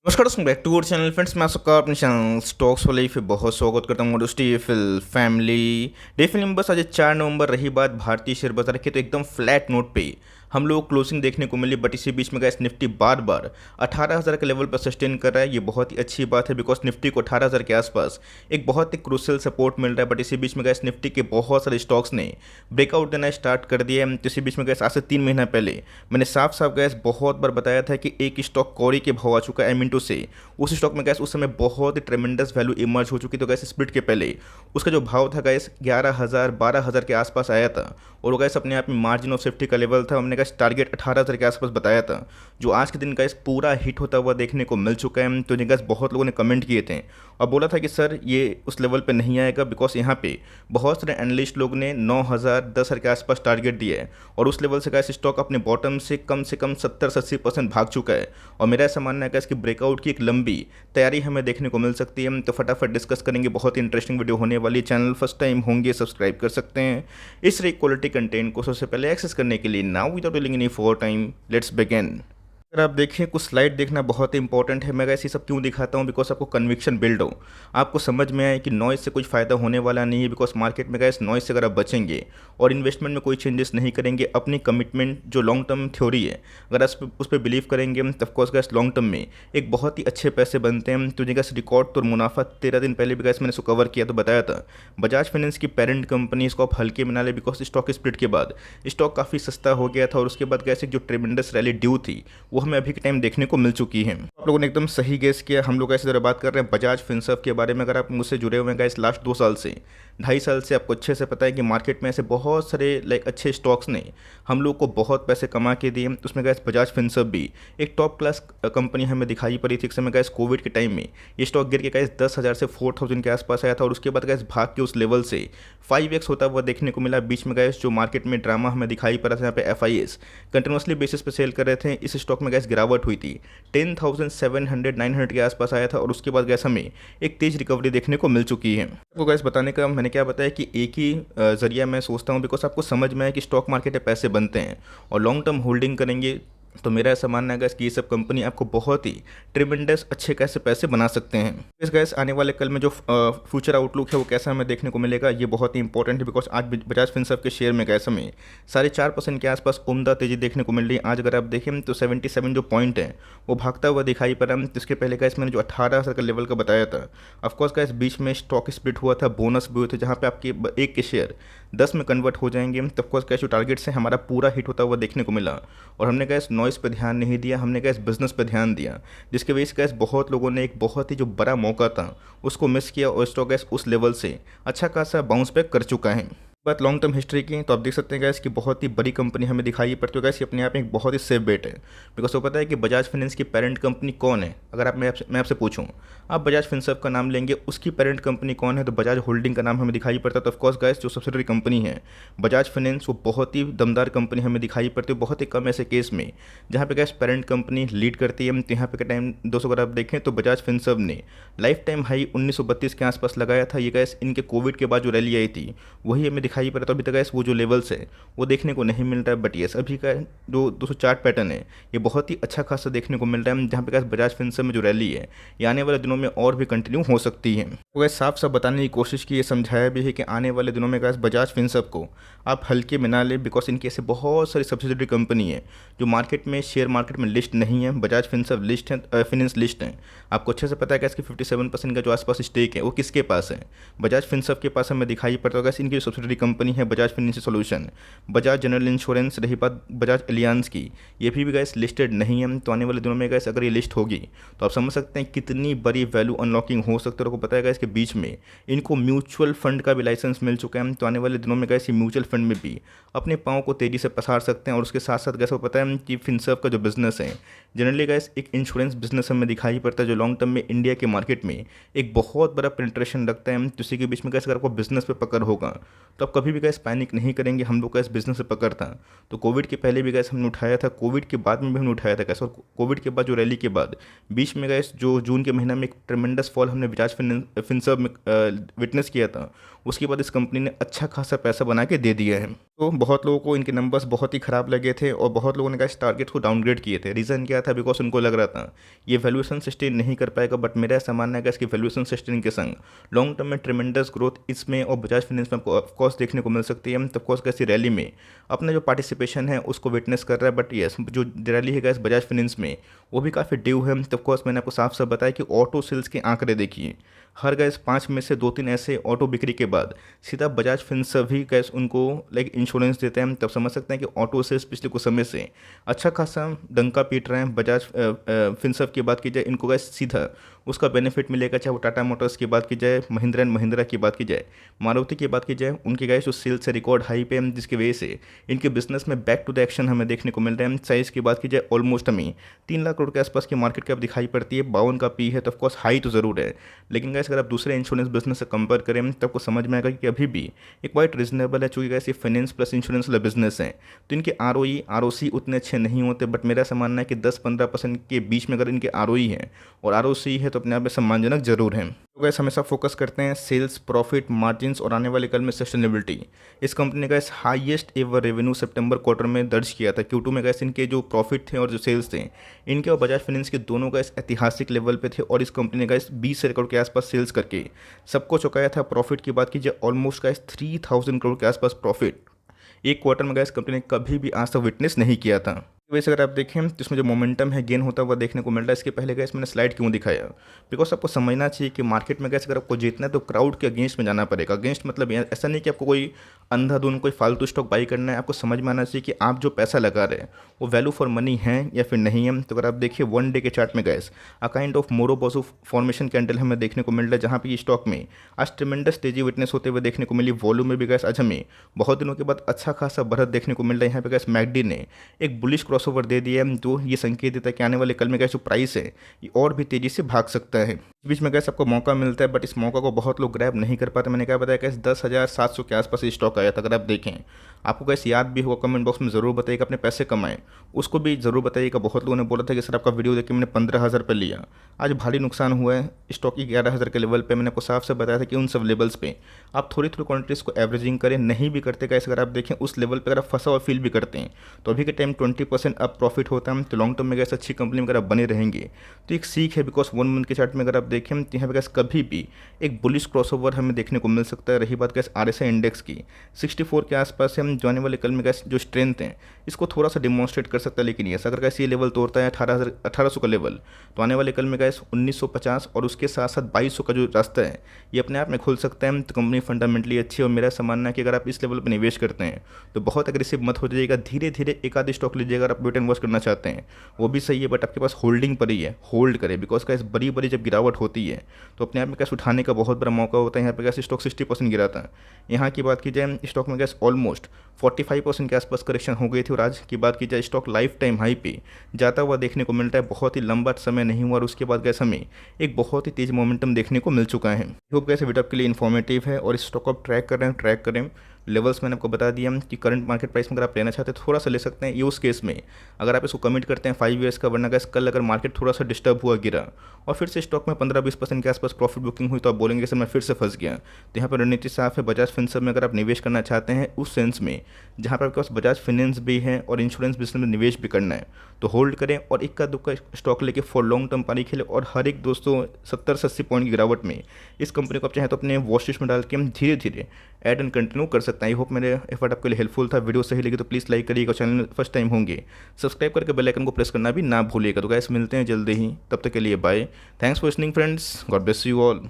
नमस्कार दोस्तों, back to our channel friends. मैं आप सबका अपने चैनल स्टॉक्स वाले पे बहुत स्वागत करता हूँ। दोस्तों ये फिल फैमिली डे फिल्म बस आज 4 नवंबर रही बात भारतीय शेयर बाजार की, तो एकदम फ्लैट नोट पे हम लोग क्लोजिंग देखने को मिली। बट इसी बीच में गैस निफ्टी बार बार 18,000 के लेवल पर सस्टेन कर रहा है। ये बहुत ही अच्छी बात है बिकॉज निफ्टी को 18,000 के आसपास एक बहुत ही क्रूशियल सपोर्ट मिल रहा है। बट इसी बीच में गैस निफ्टी के बहुत सारे स्टॉक्स ने ब्रेकआउट देना स्टार्ट कर दिया है। तो इसी बीच में गैस आज से 3 महीना पहले मैंने साफ साफ गैस बहुत बार बताया था कि एक स्टॉक कौड़ी के भाव आ चुका है एमिंटो से। उस स्टॉक में गैस उस समय बहुत ही ट्रेमेंडस वैल्यू इमर्ज हो चुकी। तो गैस स्प्लिट के पहले उसका जो भाव था गैस 11,000 12,000 के आसपास आया था। और वो गैस अपने आप में मार्जिन ऑफ सेफ्टी का लेवल था। हमने गैस टारगेट 18,000 के आसपास बताया था, जो आज के दिन गैस पूरा हिट होता हुआ देखने को मिल चुका है। तो गैस बहुत लोगों ने कमेंट किए थे और बोला था कि सर ये उस लेवल पे नहीं आएगा बिकॉज यहाँ पे बहुत सारे एनालिस्ट लोग ने 9,000 10,000 के आसपास टारगेट दिया है। और उस लेवल से गैस स्टॉक अपने बॉटम से कम 70-80% भाग चुका है। और मेरा ऐसा मानना है कि इसकी ब्रेकआउट की एक लंबी तैयारी हमें देखने को मिल सकती है। तो फटाफट डिस्कस करेंगे, बहुत ही इंटरेस्टिंग वीडियो होने वाली। चैनल फर्स्ट टाइम होंगे सब्सक्राइब कर सकते हैं इस रे क्वालिटी कंटेंट को सबसे पहले एक्सेस करने के लिए। Now without dealing any for time let's begin. अगर आप देखें कुछ स्लाइड देखना बहुत ही इंपॉर्टेंट है। मैं ऐसे सब क्यों दिखाता हूँ बिकॉज आपको कन्विक्शन बिल्ड हो, आपको समझ में आए कि नॉइस से कुछ फ़ायदा होने वाला नहीं है। बिकॉज मार्केट में गैस नॉइस से अगर आप बचेंगे और इन्वेस्टमेंट में कोई चेंजेस नहीं करेंगे, अपनी कमिटमेंट जो लॉन्ग टर्म थ्योरी है अगर आप उस पर बिलीव करेंगे तो ऑफकोर्स गैस लॉन्ग टर्म में एक बहुत ही अच्छे पैसे बनते हैं। तो गैस रिकॉर्ड तो मुनाफा 13 दिन पहले भी गैस मैंने इसको कवर किया तो बताया था। बजाज फाइनेंस की पेरेंट कंपनी, इसको आप हल्के में ना ले बिकॉज स्टॉक स्प्लिट के बाद स्टॉक काफ़ी सस्ता हो गया था। और उसके बाद गैस एक जो ट्रेमेंडस रैली ड्यू थी वो हमें अभी के टाइम देखने को मिल चुकी है। आप लोगों ने एकदम सही गेस किया। हम लोग ऐसी तरह बात कर रहे हैं बजाज फिनसर्व के बारे में। अगर आप मुझसे जुड़े हुए हैं इस लास्ट 2 साल से 2.5 साल से, आपको अच्छे से पता है कि मार्केट में ऐसे बहुत सारे अच्छे स्टॉक्स ने हम लोग को बहुत पैसे कमा के दिए। उसमें गैस बजाज फिनसर्व भी एक टॉप क्लास कंपनी हमें दिखाई पड़ी थी। एक समय गैस कोविड के टाइम में ये स्टॉक गिर के गैस 10,000 से 4,000 के आसपास आया था। और उसके बाद गैस भाग के उस लेवल से 5x होता हुआ देखने को मिला। बीच में गैस जो मार्केट में ड्रामा हमें दिखाई पड़ा था, यहाँ पे FIS कंटिन्यूसली बेसिस पे सेल कर रहे थे। इस स्टॉक में गैस गिरावट हुई थी, 10,700-900 के आसपास आया था। और उसके बाद गैस हमें एक तेज रिकवरी देखने को मिल चुकी है। आपको गैस बताने का मैंने क्या बताया कि एक ही जरिया मैं सोचता हूँ बिकॉज आपको समझ में आए कि स्टॉक मार्केट में पैसे बनते हैं और लॉन्ग टर्म होल्डिंग करेंगे तो मेरा ऐसा मानना है गैस कि ये सब कंपनी आपको बहुत ही ट्रिमेंडस अच्छे कैसे पैसे बना सकते हैं। इस गैस आने वाले कल में जो फ्यूचर आउटलुक है वो कैसा हमें देखने को मिलेगा ये बहुत ही इंपॉर्टेंट है। बिकॉज आज बजाज फिनसर्व के शेयर में गैस हमें 4.5% के आसपास उम्दा तेजी देखने को मिल रही है। आज अगर आप देखें तो 77 जो पॉइंट है वो भागता हुआ दिखाई पड़ रहा है। इसके पहले गैस मैंने जो 18,000 का लेवल का बताया था, ऑफकोर्स गैस बीच में स्टॉक स्प्लिट हुआ था, बोनस भी हुए थे, जहाँ पे आपके एक के शेयर 10 में कन्वर्ट हो जाएंगे। तो ऑफकोर्स गैस जो टारगेट से हमारा पूरा हिट होता हुआ देखने को मिला। और हमने गैस नॉइस पर ध्यान नहीं दिया, हमने गैस बिजनेस पर ध्यान दिया, जिसके वजह से गैस बहुत लोगों ने एक बहुत ही जो बड़ा मौका था उसको मिस किया। और स्टॉक गैस उस लेवल से अच्छा खासा बाउंस बैक कर चुका है। बात लॉन्ग टर्म हिस्ट्री की तो आप देख सकते हैं गैस कि बहुत ही बड़ी कंपनी हमें दिखाई पड़ती है। गैस ये अपने आप में एक बहुत ही सेफ बेट है बिकॉज वो पता है कि बजाज फाइनेंस की पेरेंट कंपनी कौन है। अगर आप मैं आपसे पूछूं, आप बजाज फिनसर्व का नाम लेंगे, उसकी पेरेंट कंपनी कौन है, तो बजाज होल्डिंग का नाम हमें दिखाई पड़ता है। तो ऑफकोर्स गैस जो सब्सिडरी कंपनी है बजाज फाइनेंस वो बहुत ही दमदार कंपनी हमें दिखाई पड़ती है। बहुत ही कम ऐसे केस में जहाँ पे गैस पेरेंट कंपनी लीड करती है। तो यहाँ पे के टाइम दोस्तों अगर आप देखें तो बजाज फिनसर्व ने लाइफ टाइम हाई 1932 के आसपास लगाया था। ये गैस इनके कोविड के बाद जो रैली आई थी वही हमें दिखाई पड़ा। तो अभी तक गैस वो जो लेवल्स है वो देखने को नहीं मिल रहा है। बट येस अभी का जो 204 पैटर्न है ये बहुत ही अच्छा खासा देखने को मिल रहा है। जहाँ पे गैस बजाज फिनसर्व में जो रैली है ये आने वाले दिनों में और भी कंटिन्यू हो सकती है। तो गैस साफ साफ बताने की कोशिश की, ये समझाया भी है कि आने वाले दिनों में गैस बजाज फिनसर्व को आप हल्के में ना लें बिकॉज इनकी ऐसे बहुत सारी सब्सिडरी कंपनी है जो मार्केट में शेयर मार्केट में लिस्ट नहीं है। बजाज फिनसर्व लिस्ट है, फिनेंस लिस्ट है। आपको अच्छे से पता है कि इसकी 57% का जो आसपास स्टेक है वो किसके पास है, बजाज फिनसर्व के पास हमें दिखाई पड़ता होगा। इनकी जो सब्सिडरी कंपनी है Bajaj financial solution, Bajaj general insurance, रही बात बजाज एलियांस की, ये भी गैस लिस्टेड नहीं है। तो आने वाले दिनों में गैस अगर ये लिस्ट होगी तो आप समझ सकते हैं कितनी बड़ी वैल्यू अनलॉकिंग हो सकती है। आपको पता है इसके बीच में इनको म्यूचुअल फंड का भी लाइसेंस मिल चुका है। तो आने वाले दिनों में गैस ये म्यूचुअल फंड में भी अपने पाँव को तेज़ी से पसार सकते हैं। और उसके साथ साथ गैस को पता है कि फिनसर्व का जो बिजनेस है जनरली गैस एक इंश्योरेंस बिजनेस हमें दिखाई पड़ता है जो लॉन्ग टर्म में इंडिया के मार्केट में एक बहुत बड़ा पेनिट्रेशन रखता है। तो इसी के बीच में गैस अगर आपको बिजनेस पे पकड़ होगा तो आप कभी भी गैस पैनिक नहीं करेंगे। हम लोग का इस बिजनेस से पकड़ था तो कोविड के पहले भी गैस हमने उठाया था, कोविड के बाद में भी हमने उठाया था गैस। और कोविड के बाद जो रैली के बाद बीच में गैस जो जून के महीना में एक ट्रेमेंडस फॉल हमने बजाज फिनसर्व में विटनेस किया था उसके बाद इस कंपनी ने अच्छा खासा पैसा बना के दे दिया है। तो बहुत लोगों को इनके नंबर्स बहुत ही ख़राब लगे थे और बहुत लोगों ने इस टारगेट को डाउनग्रेड किए थे। रीज़न क्या था? बिकॉज उनको लग रहा था ये वैल्यूएशन सस्टेन नहीं कर पाएगा, बट मेरा ऐसा मानना है कि इसकी वैल्यूएशन सस्टेन के संग लॉन्ग टर्म में ट्रिमेंडस ग्रोथ इसमें और बजाज फाइनेंस में आपको ऑफकोर्स देखने को मिल सकती है। तो ऑफकोर्स कैसी रैली में अपना जो पार्टिसिपेशन है उसको विटनेस कर रहा है, बट यस जो रैली है गैस बजाज फाइनेंस में वो भी काफ़ी ड्यू है। तो ऑफकोर्स मैंने आपको साफ साफ बताया कि ऑटो सेल्स के आंकड़े देखिए, हर गैस 5 में से 2-3 ऐसे ऑटो बिक्री के बाद सीधा बजाज फिनसर्व ही गैस उनको लाइक इंश्योरेंस देते हैं। तब समझ सकते हैं कि ऑटो सेल्स पिछले कुछ समय से अच्छा खासा डंका पीट रहे हैं। बजाज फिनसर्व की बात की जाए, इनको गैस सीधा उसका बेनिफिट मिलेगा, चाहे वो टाटा मोटर्स की बात की जाए, महिंद्रा एंड महिंद्रा की बात की जाए, मारुति की बात की जाए, उनके गैस जो सेल्स है रिकॉर्ड हाई पे हैं, जिसकी वजह से इनके बिजनेस में बैक टू द एक्शन हमें देखने को मिल रहे हैं। साइज़ की बात की जाए ऑलमोस्ट हमें 3 लाख करोड़ के आसपास की मार्केट कैप दिखाई पड़ती है। 52 का पी है, तो ऑफकोर्स हाई तो ज़रूर है, लेकिन गैस अगर आप दूसरे इंश्योरेंस बिजनेस से कंपेयर करें तो आपको समझ में आएगा कि अभी भी एक क्वाइट रीजनेबल है। चूँकि गैस ये फाइनेंस प्लस इंश्योरेंस वाला बिजनेस है, तो इनके आरओई आरओसी उतने अच्छे नहीं होते, बट मेरा ऐसा मानना है कि 10-15% के बीच में अगर इनके आरओई है और आरओसी है तो अपने आप में सम्मानजनक जरूर है। तो गैस हमेशा फोकस करते हैं सेल्स, प्रॉफिट, मार्जिन्स और आने वाले कल में सस्टेनेबिलिटी। इस कंपनी ने गैस हाईएस्ट एवर रेवेन्यू सितंबर क्वार्टर में दर्ज किया था। Q2 में गैस इनके जो प्रॉफिट थे और जो सेल्स थे इनके और बजाज फाइनेंस के दोनों गैस ऐतिहासिक लेवल पे थे, और इस कंपनी ने गैस 20 करोड़ के आसपास सेल्स करके सबको चौंकाया था। प्रॉफिट की बात कीजिए ऑलमोस्ट गैस 3000 करोड़ के आसपास प्रॉफिट एक क्वार्टर में गैस कंपनी ने कभी भी आज तक विटनेस नहीं किया था। वैसे अगर आप देखें तो इसमें जो मोमेंटम है गेन होता हुआ देखने को मिल रहा है। इसके पहले गैस मैंने स्लाइड क्यों दिखाया? बिकॉज आपको समझना चाहिए कि मार्केट में गैस अगर आपको जीतना है तो क्राउड के अगेंस्ट में जाना पड़ेगा। अगेंस्ट मतलब ऐसा नहीं कि आपको कोई अंधाधुन कोई फालतू स्टॉक बाई करना है। आपको समझ में आना चाहिए कि आप जो पैसा लगा रहे हैं वो वैल्यू फॉर मनी है या फिर नहीं है। तो अगर आप देखिए 1 डे के चार्ट में guess a kind of marubozu formation candle हमें देखने को मिल रहा है, जहाँ पे ये स्टॉक में आज ट्रिमेंडस तेजी विटनेस होते हुए देखने को मिली। वॉल्यूम में भी गैस आज हमें बहुत दिनों के बाद अच्छा खासा बढ़त देखने को मिल रहा है। यहाँ पे गैस मैकडी ने एक बुलिश क्रॉसओवर दे दिया है, जो ये संकेत देता है कि आने वाले कल में गैस जो प्राइस है ये और भी तेजी से भाग सकता है। इस बीच में गैस आपको मौका मिलता है, बट इस मौका को बहुत लोग ग्रैब नहीं कर पाते। मैंने क्या बताया गैस 10,700 के आसपास ये स्टॉक आया था। अगर आप देखें, आपको गैस याद भी होगा, कमेंट बॉक्स में ज़रूर बताइएगा। अपने पैसे कमाएं उसको भी ज़रूर बताइएगा। बहुत लोगों ने बोला था कि सर आपका वीडियो देख के मैंने 15,000 पे लिया, आज भारी नुकसान हुआ है। स्टॉक 11,000 के लेवल पे मैंने आपको साफ से बताया था कि उन सब लेवल्स पे आप थोड़ी थोड़ी क्वांटिटीज़ को एवरेजिंग करें। नहीं भी करते गैस, अगर आप देखें उस लेवल पर अगर आप फंसा हुआ फील भी करते हैं तो अभी के टाइम 20% अब प्रॉफिट होता है। तो लॉन्ग टर्म में गैस अच्छी कंपनी में अगर आप बने रहेंगे तो एक सीख है। बिकॉज 1 मंथ के चार्ट में अगर आप देखें तो यहाँ पे गैस कभी भी एक बुलिश क्रॉसओवर हमें देखने को मिल सकता है। रही बात गैस RSI इंडेक्स की 64 के आसपास है, हम जाने वाले कल में गैस जो स्ट्रेंथ है इसको थोड़ा सा डिमॉन्स्ट्रेट कर सकता है। लेकिन ये अगर गैस ये लेवल तोड़ता है 1800 का लेवल, तो आने वाले कल में गैस 1950 और उसके साथ साथ 2200 का जो रास्ता है ये अपने आप में खुल सकता है। तो कंपनी फंडामेंटली अच्छी है और मेरा मानना है कि अगर आप इस लेवल पर निवेश करते हैं तो बहुत एग्रेसिव मत हो जाइएगा। धीरे धीरे एक आधी स्टॉक लीजिएगा। अगर आप वेट एंड वॉच करना चाहते हैं वो भी सही है, बट आपके पास होल्डिंग पर ही है, होल्ड करें। बिकॉज गैस बड़ी बड़ी जब गिरावट होती है तो अपने आप में गैस उठाने का बहुत बड़ा मौका होता है। यहाँ पे गैस स्टॉक 60% गिरा था। यहाँ की बात की जाए स्टॉक में गैस ऑलमोस्ट 45% के आसपास करेक्शन हो गई थी, और आज की बात की जाए स्टॉक लाइफ टाइम हाई पे जाता हुआ देखने को मिलता है। बहुत ही लंबा समय नहीं हुआ और उसके बाद गैस हमें एक बहुत ही तेज मोमेंटम देखने को मिल चुका है। होप गैस वीडियो आपके लिए इन्फॉर्मेटिव है और इस स्टॉक को आप ट्रैक कर रहे हैं, ट्रैक करें। लेवल्स मैंने आपको बता दिया कि करंट मार्केट प्राइस में अगर आप लेना चाहते हैं थोड़ा सा ले सकते हैं। ये उस केस में अगर आप इसको कमिट करते हैं 5 ईयर्स का, वरना गैस कल अगर मार्केट थोड़ा सा डिस्टर्ब हुआ, गिरा और फिर से स्टॉक में 15-20% के आसपास प्रॉफिट बुकिंग हुई तो आप बोलेंगे सर मैं फिर से फंस गया। तो यहाँ पर रणनीति साफ है। बजाज फिनसर्व में अगर आप निवेश करना चाहते हैं उस सेंस में जहाँ पर आपके पास बजाज फाइनेंस भी है और इंश्योरेंस बिजनेस में निवेश भी करना है तो होल्ड करें और इक्का दुक्का स्टॉक लेके फॉर लॉन्ग टर्म पारी खेले। और हर एक दोस्तों 70-80 पॉइंट की गिरावट में इस कंपनी को आप चाहें तो अपने वॉच लिस्ट में डाल के हम धीरे धीरे ऐड एंड कंटिन्यू कर सकते हैं। आई होप मेरे एफर्ट आपके लिए हेल्पफुल था। वीडियो सही लगी तो प्लीज़ लाइक करिएगा। चैनल फर्स्ट टाइम होंगे सब्सक्राइब करके बेल आइकन को प्रेस करना भी ना भूलिएगा। तो गाइस मिलते हैं जल्दी ही, तब तक के लिए bye. Thanks for listening friends, God bless you all.